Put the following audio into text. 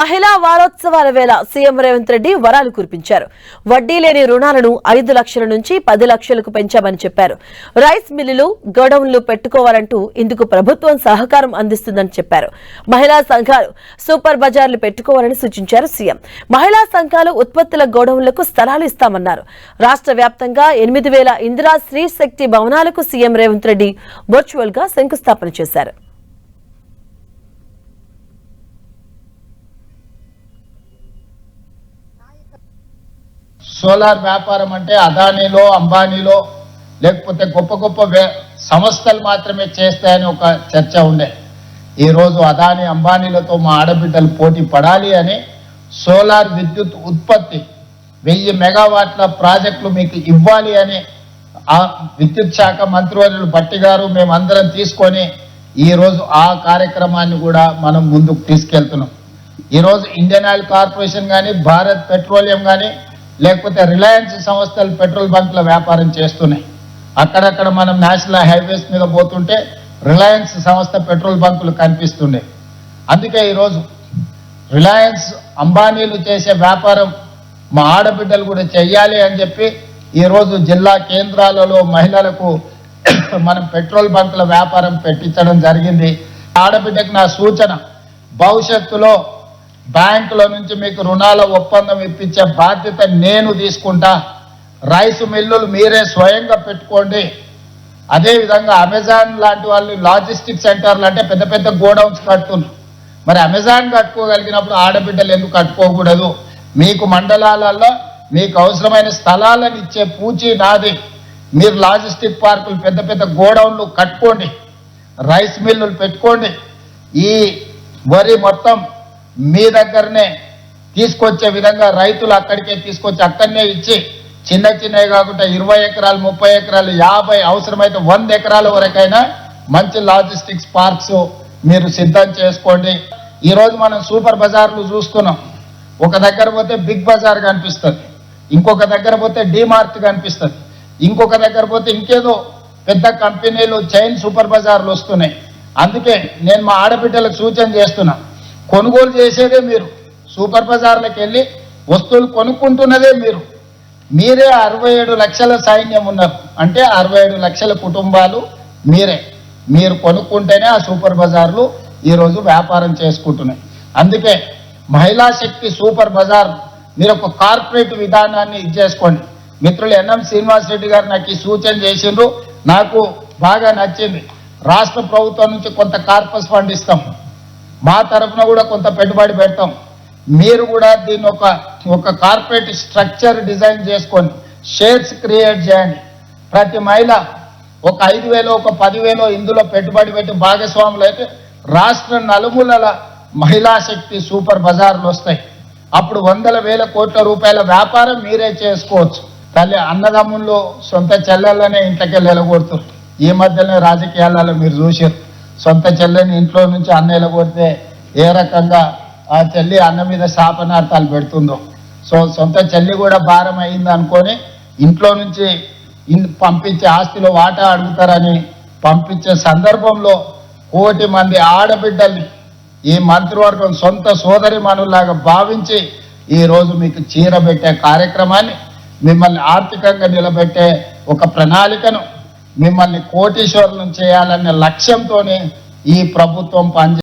మహిళా వారోత్సవాల వేళ సీఎం రేవంత్ రెడ్డి వరాలు కురిపించారు. వడ్డీ లేని రుణాలను 5 లక్షల నుంచి 10 లక్షలకు పెంచామని చెప్పారు. రైస్ మిల్లులు, గోడౌన్లు పెట్టుకోవాలంటూ ఇందుకు ప్రభుత్వం సహకారం అందిస్తుందని చెప్పారు. మహిళా సంఘాలు సూపర్ బజార్లు పెట్టుకోవాలని సూచించారు సీఎం. మహిళా సంఘాలు ఉత్పత్తుల గోడౌన్లకు స్థలాలు ఇస్తామన్నారు. రాష్ట్ర వ్యాప్తంగా 8,000 ఇందిరా స్త్రీ శక్తి భవనాలకు సీఎం రేవంత్ రెడ్డి వర్చువల్ గా శంకుస్థాపన చేశారు. సోలార్ వ్యాపారం అంటే అదానీలో, అంబానీలో లేకపోతే గొప్ప గొప్ప సంస్థలు మాత్రమే చేస్తాయని ఒక చర్చ ఉండే. ఈరోజు అదానీ, అంబానీలతో మా ఆడబిడ్డలు పోటీ పడాలి అని సోలార్ విద్యుత్ ఉత్పత్తి 1000 మెగావాట్ల ప్రాజెక్టులు మీకు ఇవ్వాలి అని విద్యుత్ శాఖ మంత్రివర్యులు భట్టి గారు మేమందరం తీసుకొని ఈరోజు ఆ కార్యక్రమాన్ని కూడా మనం ముందుకు తీసుకెళ్తున్నాం. ఈరోజు ఇండియన్ ఆయిల్ కార్పొరేషన్ కానీ, భారత్ పెట్రోలియం కానీ, లేకపోతే రిలయన్స్ సంస్థలు పెట్రోల్ బంకుల వ్యాపారం చేస్తున్నాయి. అక్కడక్కడ మనం నేషనల్ హైవేస్ మీద పోతుంటే రిలయన్స్ సంస్థ పెట్రోల్ బంకులు కనిపిస్తున్నాయి. అందుకే ఈరోజు రిలయన్స్, అంబానీలు చేసే వ్యాపారం మా ఆడబిడ్డలు కూడా చెయ్యాలి అని చెప్పి ఈరోజు జిల్లా కేంద్రాలలో మహిళలకు మనం పెట్రోల్ బంకుల వ్యాపారం పెట్టించడం జరిగింది. ఆడబిడ్డకు నా సూచన, భవిష్యత్తులో బ్యాంకుల నుంచి మీకు రుణాల ఒప్పందం ఇప్పించే బాధ్యత నేను తీసుకుంటా. రైస్ మిల్లులు మీరే స్వయంగా పెట్టుకోండి. అదేవిధంగా అమెజాన్ లాంటి వాళ్ళు లాజిస్టిక్ సెంటర్లు అంటే పెద్ద పెద్ద గోడౌన్స్ కడుతున్నారు. మరి అమెజాన్ కట్టుకోగలిగినప్పుడు ఆడబిడ్డలు ఎందుకు కట్టుకోకూడదు? మీకు మండలాలలో మీకు అవసరమైన స్థలాలను ఇచ్చే పూచి నాది. మీరు లాజిస్టిక్ పార్కులు, పెద్ద పెద్ద గోడౌన్లు కట్టుకోండి, రైస్ మిల్లులు పెట్టుకోండి. ఈ వరి మొత్తం మీ దగ్గరనే తీసుకొచ్చే విధంగా రైతులు అక్కడికే తీసుకొచ్చి అక్కడనే ఇచ్చి చిన్న చిన్నవి కాకుండా 20 ఎకరాలు, 30 ఎకరాలు, 50, అవసరమైతే 100 ఎకరాల వరకైనా మంచి లాజిస్టిక్స్ పార్క్స్ మీరు సిద్ధం చేసుకోండి. ఈరోజు మనం సూపర్ బజార్లు చూస్తున్నాం. ఒక దగ్గర పోతే బిగ్ బజార్ కనిపిస్తుంది, ఇంకొక దగ్గర పోతే డీమార్ట్ కనిపిస్తుంది, ఇంకొక దగ్గర పోతే ఇంకేదో పెద్ద కంపెనీలు, చైన్ సూపర్ బజార్లు వస్తున్నాయి. అందుకే నేను మా ఆడబిడ్డలకు సూచన చేస్తున్నా, కొనుగోలు చేసేదే మీరు, సూపర్ బజార్లకు వెళ్ళి వస్తువులు కొనుక్కుంటున్నదే మీరు. మీరే 67 లక్షల సైన్యం ఉన్నారు అంటే 67 లక్షల కుటుంబాలు మీరే. మీరు కొనుక్కుంటేనే ఆ సూపర్ బజార్లు ఈరోజు వ్యాపారం చేసుకుంటున్నాయి. అందుకే మహిళా శక్తి సూపర్ బజార్ మీరు ఒక కార్పొరేట్ విధానాన్ని ఇచ్చేసుకోండి. మిత్రులు ఎన్ఎం శ్రీనివాసరెడ్డి గారు నాకు ఈ సూచన చేసిండ్రు, నాకు బాగా నచ్చింది. రాష్ట్ర ప్రభుత్వం నుంచి కొంత కార్పస్ ఫండ్ ఇస్తాం, మా తరఫున కూడా కొంత పెట్టుబడి పెడతాం. మీరు కూడా దీన్ని ఒక కార్పొరేట్ స్ట్రక్చర్ డిజైన్ చేసుకొని షేర్స్ క్రియేట్ చేయండి. ప్రతి మహిళ ఒక 5,000, ఒక 10,000 ఇందులో పెట్టుబడి పెట్టి భాగస్వాములు అయితే రాష్ట్ర నలుమూలల మహిళా శక్తి సూపర్ బజార్లు వస్తాయి. అప్పుడు 100,000 కోట్ల రూపాయల వ్యాపారం మీరే చేసుకోవచ్చు. తల్లి అన్నదమ్ముల్లో సొంత చెల్లెళ్ళనే ఇంట్లోకి వెళ్ళగొడుతారు. ఈ మధ్యనే రాజకీయాలలో మీరు చూసారు, సొంత చెల్లెని ఇంట్లో నుంచి అన్న వెళ్ళగొడితే ఏ రకంగా ఆ చెల్లి అన్న మీద శాపనార్థాలు పెడుతుందో. సో సొంత చెల్లి కూడా భారం అయింది అనుకొని ఇంట్లో నుంచి పంపించే ఆస్తిలో వాటా అడుగుతారని పంపించే సందర్భంలో 1 కోటి మంది ఆడబిడ్డల్ని ఈ మంత్రివర్గం సొంత సోదరి మనులాగా భావించి ఈరోజు మీకు చీర పెట్టే కార్యక్రమాన్ని, మిమ్మల్ని ఆర్థికంగా నిలబెట్టే ఒక ప్రణాళికను, మిమ్మల్ని కోటీశ్వరులను చేయాలనే లక్ష్యంతోనే ఈ ప్రభుత్వం పనిచేస్తుంది.